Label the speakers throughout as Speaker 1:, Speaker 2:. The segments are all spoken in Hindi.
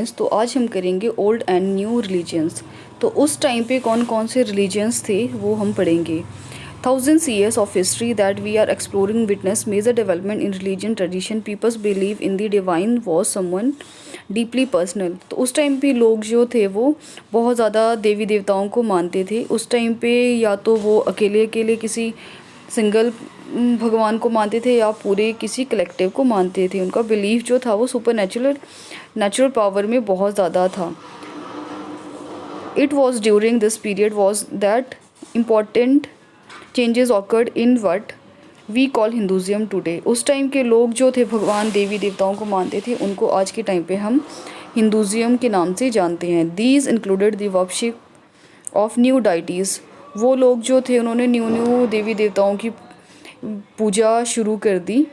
Speaker 1: तो आज हम करेंगे ओल्ड एंड न्यू रिलीजन्स। तो उस टाइम पे कौन कौन से रिलीजन्स थे वो हम पढ़ेंगे। Thousands years of history that we are exploring witness major development in religion tradition peoples believe in the divine was someone deeply personal. तो उस टाइम पे लोग जो थे वो बहुत ज़्यादा देवी देवताओं को मानते थे। उस टाइम पे या तो वो अकेले अकेले किसी सिंगल भगवान को मानते थे या पूरे किसी कलेक्टिव को मानते थे। उनका बिलीफ जो था वो सुपर नेचुरल पावर में बहुत ज़्यादा था। It was during this period was that important changes occurred in what we call Hinduism today. उस टाइम के लोग जो थे भगवान देवी देवताओं को मानते थे, उनको आज के टाइम पे हम हिंदुज़म के नाम से जानते हैं। These included the worship of new deities. वो लोग जो थे उन्होंने न्यू देवी देवताओं की पूजा शुरू कर दी।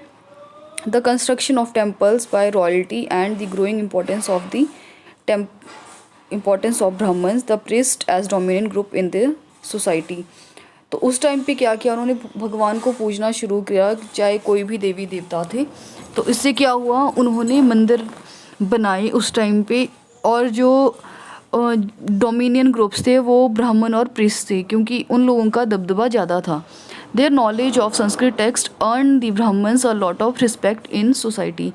Speaker 1: The construction of temples by royalty and the growing importance of Brahmans the priest as dominant group in the society. तो उस टाइम पे क्या किया, उन्होंने भगवान को पूजना शुरू किया, चाहे कोई भी देवी देवता थे। तो इससे क्या हुआ, उन्होंने मंदिर बनाए उस टाइम पे, और जो डोमिनियन ग्रुप्स थे वो ब्राह्मण और प्रीस्ट थे, क्योंकि उन लोगों का दबदबा ज़्यादा था। Their knowledge of Sanskrit text earn the Brahmins a lot of respect in society.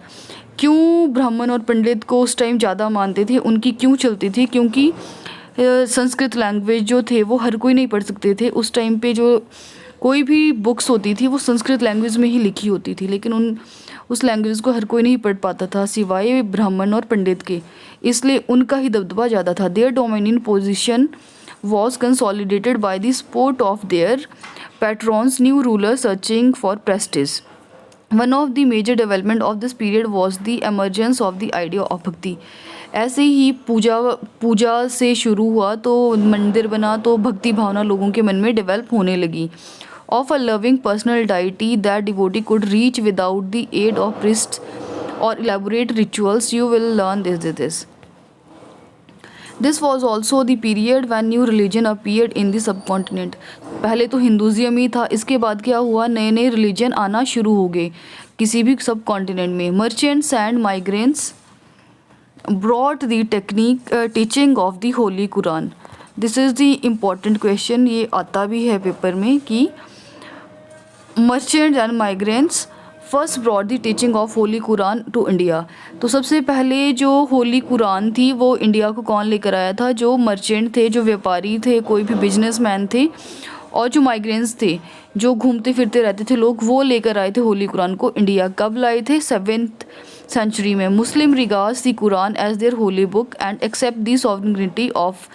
Speaker 1: क्यों ब्राह्मण और पंडित को उस टाइम ज़्यादा मानते थे, उनकी क्यों चलती थी, क्योंकि संस्कृत लैंग्वेज जो थे वो हर कोई नहीं पढ़ सकते थे। उस टाइम पे जो कोई भी बुक्स होती थी वो संस्कृत लैंग्वेज में ही लिखी होती थी, लेकिन उस लैंग्वेज को हर कोई नहीं पढ़ पाता था सिवाय ब्राह्मण और पंडित के, इसलिए उनका ही दबदबा ज़्यादा था। Their dominant position was consolidated by the support of their patrons, new rulers searching for prestige. One of the major development of this period was the emergence of the idea of bhakti. ऐसे ही पूजा से शुरू हुआ तो मंदिर बना, तो भक्ति भावना लोगों के मन में डेवलप होने लगी। Of a loving personal deity that devotee could reach without the aid of priests or elaborate rituals, you will learn this. This was also the period when new religion appeared in the subcontinent. पहले तो हिंदुज़म ही था, इसके बाद क्या हुआ, नए नए रिलीजन आना शुरू हो गए किसी भी सब कॉन्टिनेंट में। Merchants and migrants brought the teaching of the holy Quran. This is the important question, ये आता भी है पेपर में कि merchants and migrants first brought the teaching of holy Quran to India. तो सबसे पहले जो होली कुरान थी वो इंडिया को कौन लेकर आया था, जो मर्चेंट थे, जो व्यापारी थे, कोई भी बिजनेसमैन थे, और जो माइग्रेंट्स थे, जो घूमते फिरते रहते थे लोग, वो लेकर आए थे होली कुरान को इंडिया। कब लाए थे, 7th सेंचुरी में। Muslim regards the Quran as their holy book and accept the sovereignty of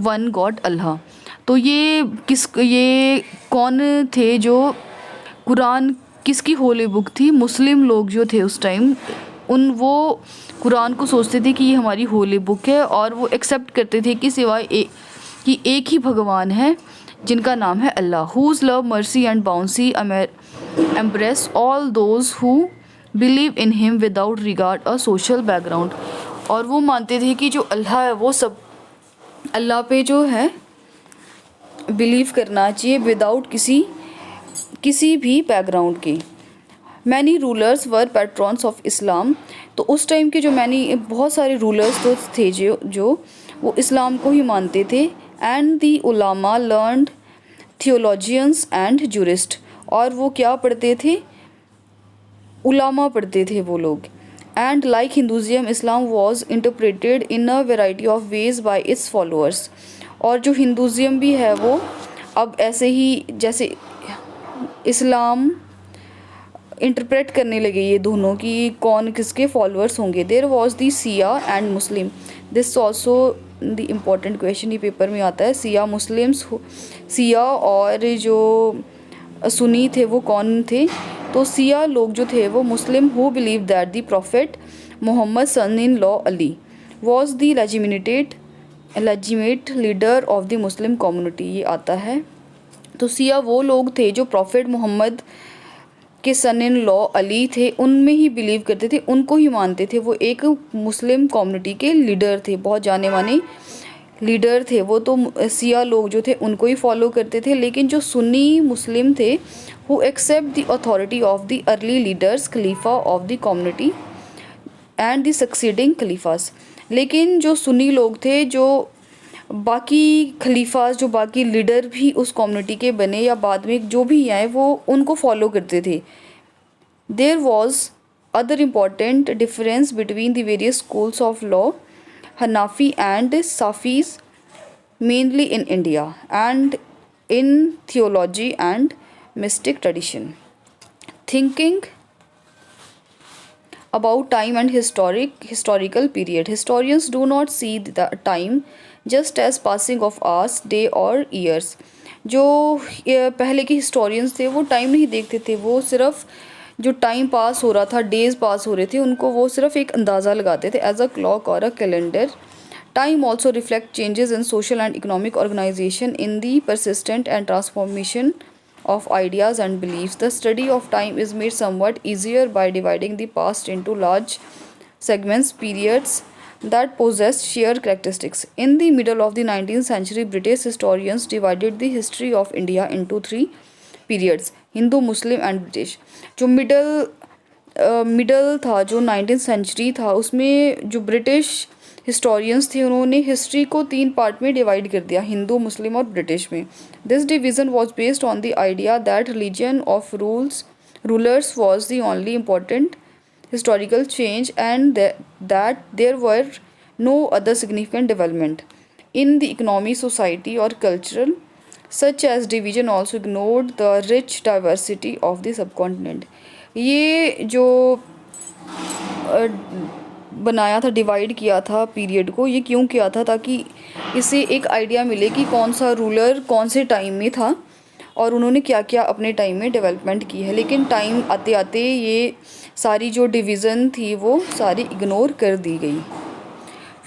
Speaker 1: one God Allah. तो ये कौन थे, जो कुरान किसकी होली बुक थी, मुस्लिम लोग जो थे उस टाइम, वो कुरान को सोचते थे कि ये हमारी होली बुक है, और वो एक्सेप्ट करते थे कि सिवाय कि एक ही भगवान है जिनका नाम है Allah. Whose love mercy and bounty embrace all those who believe in him without regard a social background. और वो मानते थे कि जो अल्लाह है वो सब, अल्लाह पे जो है बिलीव करना चाहिए विदाउट किसी भी बैकग्राउंड के। Many rulers were patrons of Islam. तो उस टाइम के जो बहुत सारे रूलर्स तो थे जो वो इस्लाम को ही मानते थे। And the ulama learned theologians and jurist. और वो क्या पढ़ते थे, उलामा पढ़ते थे वो लोग। And like Hinduism Islam was interpreted in a variety of ways bye it's followers. और जो हिंदुज़म भी है वो अब ऐसे ही जैसे इस्लाम इंटरप्रेट करने लगे ये दोनों कि कौन किसके फॉलोअर्स होंगे। There was the Shia and Muslim. This also the important question, ये पेपर में आता है। सिया और जो सुन्नी थे वो कौन थे, तो सिया लोग जो थे वो Muslim who believe that the prophet Muhammad son in law Ali was the legitimate leader of the Muslim community, ये आता है। तो सिया वो लोग थे जो प्रॉफिट मोहम्मद के सन इन लॉ अली थे, उनमें ही बिलीव करते थे, उनको ही मानते थे। वो एक मुस्लिम कम्युनिटी के लीडर थे, बहुत जाने माने लीडर थे वो। तो सिया लोग जो थे उनको ही फॉलो करते थे। लेकिन जो सुन्नी मुस्लिम थे who accept the authority of the early leaders खलीफा of the community and the succeeding caliphs. लेकिन जो सुन्नी लोग थे, जो बाकी खलीफाज, जो बाकी लीडर भी उस कम्युनिटी के बने या बाद में जो भी आए, वो उनको फॉलो करते थे. There was other important difference between the various schools of law, Hanafi and Shafis, mainly in India, and in theology and mystic tradition. Thinking about time and historical period, historians do not see the time just as passing of hours, day or years. जो पहले के हिस्टोरियंस थे वो टाइम नहीं देखते थे, वो सिर्फ जो टाइम पास हो रहा था, डेज पास हो रहे थे, उनको वो सिर्फ एक अंदाज़ा लगाते थे एज अ क्लॉक और a calendar. Time also reflects changes in social and economic organization in the persistent and transformation of ideas and beliefs. The study of time is made somewhat easier by dividing the past into large segments, periods that possess shared characteristics. In the middle of the 19th century, British historians divided the history of India into three periods: Hindu, Muslim and British. जो मिडल था, जो 19th सेंचुरी था, उसमें जो ब्रिटिश हिस्टोरियंस थे उन्होंने हिस्ट्री को 3 पार्ट में डिवाइड कर दिया, हिंदू, मुस्लिम और ब्रिटिश में. This division was based on the idea that religion of rulers was the only important historical change and that there were no other significant development in the economy, society or cultural. Such as division also ignored the rich diversity of the subcontinent. ये जो बनाया था, डिवाइड किया था पीरियड को, ये क्यों किया था? ताकि इससे एक आइडिया मिले कि कौन सा रूलर कौन से टाइम में था और उन्होंने क्या क्या अपने टाइम में डेवलपमेंट की है. लेकिन टाइम आते आते ये सारी जो डिवीज़न थी वो सारी इग्नोर कर दी गई.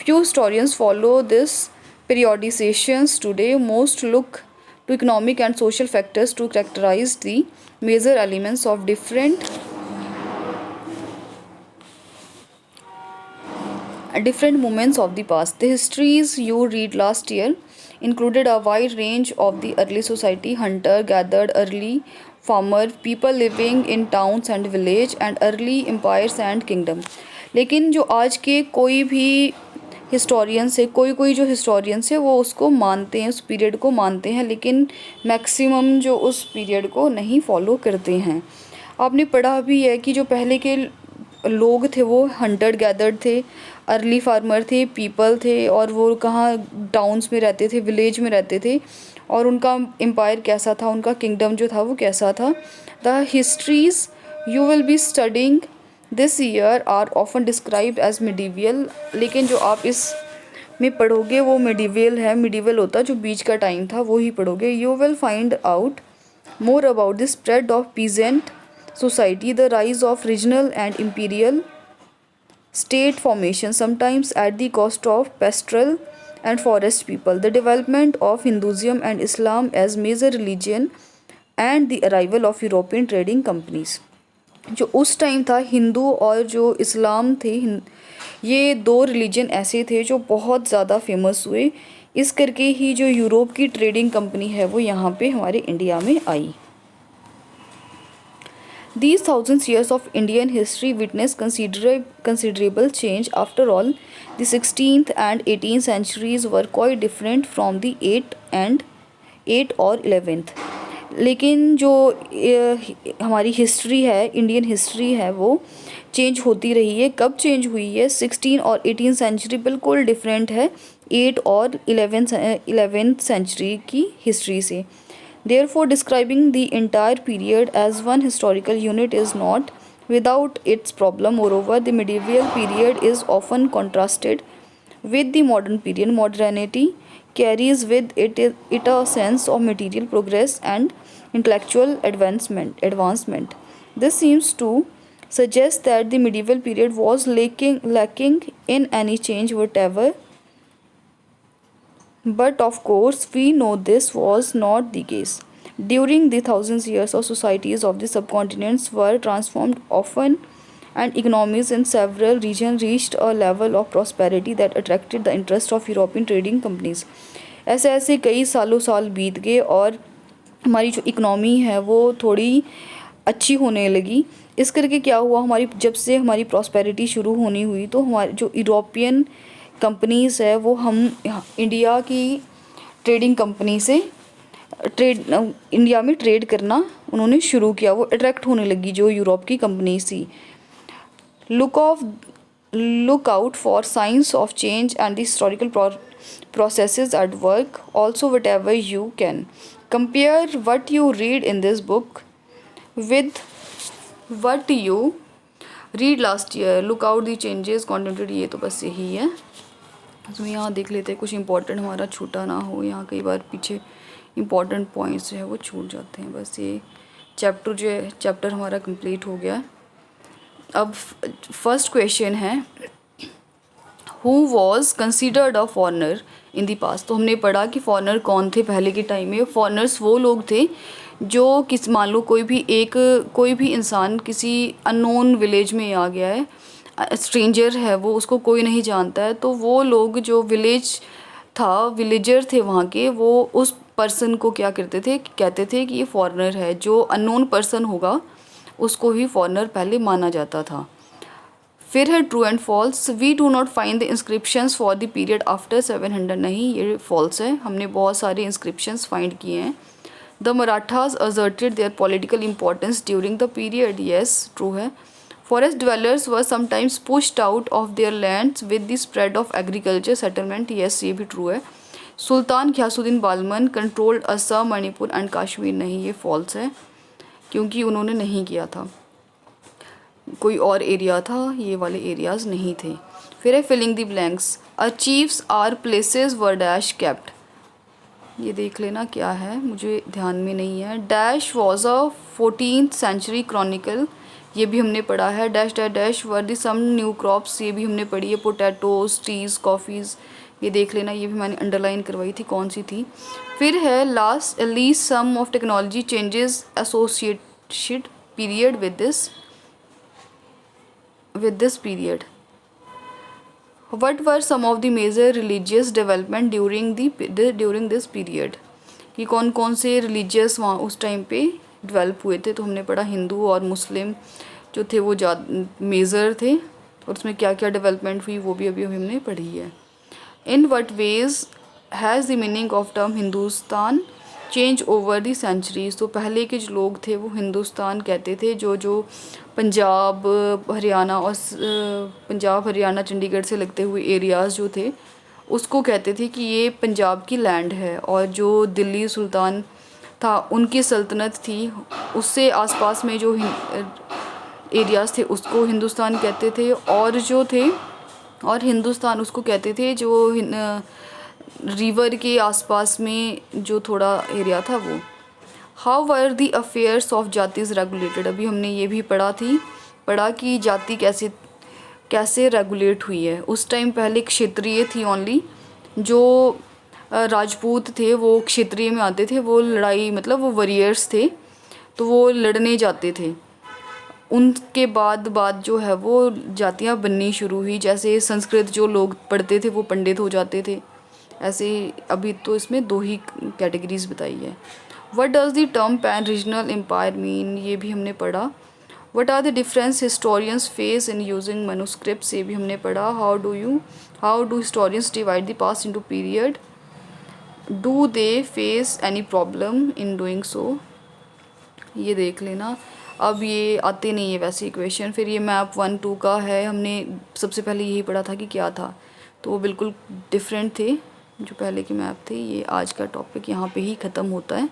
Speaker 1: Few historians follow this periodizations today. Most look to economic and social factors to characterize the major elements of different moments of the past. The histories you read last year included a wide range of the early society: hunter gathered, early farmer, people living in towns and village, and early empires and kingdom. लेकिन जो आज के कोई भी हिस्टोरियंस है, कोई जो हिस्टोरियंस है वो उसको मानते हैं, उस पीरियड को मानते हैं, लेकिन मैक्सिमम जो उस पीरियड को नहीं फॉलो करते हैं. आपने पढ़ा भी है कि जो पहले के लोग थे वो हंटर गैदर्ड थे, अर्ली फार्मर थे, पीपल थे, और वो कहाँ टाउन्स में रहते थे, विलेज में रहते थे, और उनका एम्पायर कैसा था, उनका किंगडम जो था वो कैसा था. The histories you will be studying this year are often described as medieval. लेकिन जो आप इस में पढ़ोगे वो मिडीवियल है. मिडीवियल होता जो बीच का टाइम था वो ही पढ़ोगे. You will find out more about the spread of peasant society, the rise of regional and imperial state formation, sometimes at the cost of pastoral and forest people, the development of Hinduism and Islam as major religion, and the arrival of European trading companies. जो उस टाइम था, हिंदू और जो इस्लाम थे, ये दो रिलीजन ऐसे थे जो बहुत ज़्यादा फेमस हुए. इस करके ही जो यूरोप की ट्रेडिंग कंपनी है वो यहाँ पे हमारे इंडिया में आई. These thousands years of Indian history witnessed considerable change. After all, the 16th and 18th centuries were quite different from the 8th और 11th. लेकिन जो हमारी हिस्ट्री है, इंडियन हिस्ट्री है, वो चेंज होती रही है. कब चेंज हुई है? 16 और 18 सेंचुरी बिल्कुल डिफरेंट है 8 और 11th सेंचुरी की हिस्ट्री से. Therefore, describing the entire period as one historical unit is not without its problem. Moreover, the medieval period is often contrasted with the modern period. Modernity carries with it a sense of material progress and intellectual advancement. This seems to suggest that the medieval period was lacking in any change whatever. But of course, we know this was not the case. During the thousands years of societies of the subcontinents were transformed often, and economies in several regions reached a level of prosperity that attracted the interest of European trading companies. ऐसे ऐसे कई सालों साल बीत गए और हमारी जो इकनॉमी है वो थोड़ी अच्छी होने लगी. इस करके क्या हुआ, हमारी जब से हमारी प्रॉस्पेरिटी शुरू होनी हुई तो हमारे जो यूरोपियन कंपनीज़ है वो हम इंडिया की ट्रेडिंग कंपनी से इंडिया में ट्रेड करना उन्होंने शुरू किया, वो अट्रैक्ट होने लगी जो यूरोप की कंपनी थी। Look out for science of change and the historical processes at work. Also, whatever you can compare what you read in this book with what you read last year. Look out the changes contemplated. ये तो बस यही है। तो यहाँ देख लेते हैं कुछ इंपॉर्टेंट हमारा छूटा ना हो। यहाँ कई बार पीछे इंपॉर्टेंट पॉइंट्स जो है वो छूट जाते हैं। बस ये चैप्टर हमारा कंप्लीट हो गया। अब फर्स्ट क्वेश्चन है, who was considered a foreigner in the past. तो हमने पढ़ा कि फॉरनर कौन थे पहले के टाइम में। फॉरनर्स वो लोग थे जो मान लो कोई भी इंसान किसी अननोन विलेज में आ गया है, स्ट्रेंजर है वो, उसको कोई नहीं जानता है, तो वो लोग जो विलेजर थे वहाँ के, वो उस पर्सन को क्या करते थे, कहते थे कि ये फॉरनर है। जो अननोन पर्सन होगा उसको ही फॉरनर पहले माना जाता था। फिर है true and false. We do not find the inscriptions for the period after 700। नहीं, ये फॉल्स है, हमने बहुत सारे इंस्क्रिप्शंस फाइंड किए हैं। The Marathas asserted their political importance during the period. Yes, true है। Forest developers were sometimes pushed out of their lands with the spread of agriculture settlement. Yes, ये भी ट्रू है। Sultan Ghiyasuddin Balban controlled Assam, Manipur and Kashmir. नहीं, ये फॉल्स है, क्योंकि उन्होंने नहीं किया था, कोई और एरिया था, ये वाले एरियाज़ नहीं थे। फिर है filling the blanks. A chiefs are places were dash kept. ये देख लेना क्या है, मुझे ध्यान में नहीं है। Dash was a 14th century chronicle. ये भी हमने पढ़ा है। Dash dash dash were the some new crops. ये भी हमने पढ़ी है। Potatoes, teas, coffees. ये देख लेना, ये भी मैंने अंडरलाइन करवाई थी, कौन सी थी। फिर है list some of technology changes associated period with this period. What were some of the major religious development during this period? कि कौन कौन से रिलीजियस वहाँ उस टाइम पे डेवलप हुए थे। तो हमने पढ़ा हिंदू और मुस्लिम जो थे वो मेजर थे, और उसमें क्या क्या डेवलपमेंट हुई वो भी अभी हमने पढ़ी है। In what ways has the meaning of term Hindustan change over the centuries. तो पहले के जो लोग थे वो हिंदुस्तान कहते थे, जो पंजाब हरियाणा चंडीगढ़ से लगते हुए एरियाज़ जो थे उसको कहते थे कि ये पंजाब की लैंड है। और जो दिल्ली सुल्तान था, उनकी सल्तनत थी, उससे आसपास में जो एरियाज़ थे उसको हिंदुस्तान कहते थे। और हिंदुस्तान उसको कहते थे जो रिवर के आसपास में जो थोड़ा एरिया था वो। How were the affairs of jatis regulated. अभी हमने ये भी पढ़ा कि जाति कैसे रेगुलेट हुई है। उस टाइम पहले क्षेत्रीय थी ओनली, जो राजपूत थे वो क्षेत्रीय में आते थे, वो लड़ाई मतलब वो वॉरियर्स थे, तो वो लड़ने जाते थे। उनके बाद जो है वो जातियाँ बननी शुरू हुई। जैसे संस्कृत जो लोग पढ़ते थे वो पंडित हो जाते थे, ऐसे अभी तो इसमें 2 ही कैटेगरीज बताई है। What does the term pan regional empire mean. ये भी हमने पढ़ा। What are the difference historians face in using manuscripts. ये भी हमने पढ़ा। How do historians divide the past into period. Do they face any problem in doing so. ये देख लेना। अब ये आते नहीं है वैसे इक्वेशन। फिर ये मैप 1-2 का है, हमने सबसे पहले यही पढ़ा था कि क्या था, तो वो बिल्कुल डिफरेंट थे जो पहले के मैप थे। ये आज का टॉपिक यहाँ पे ही ख़त्म होता है।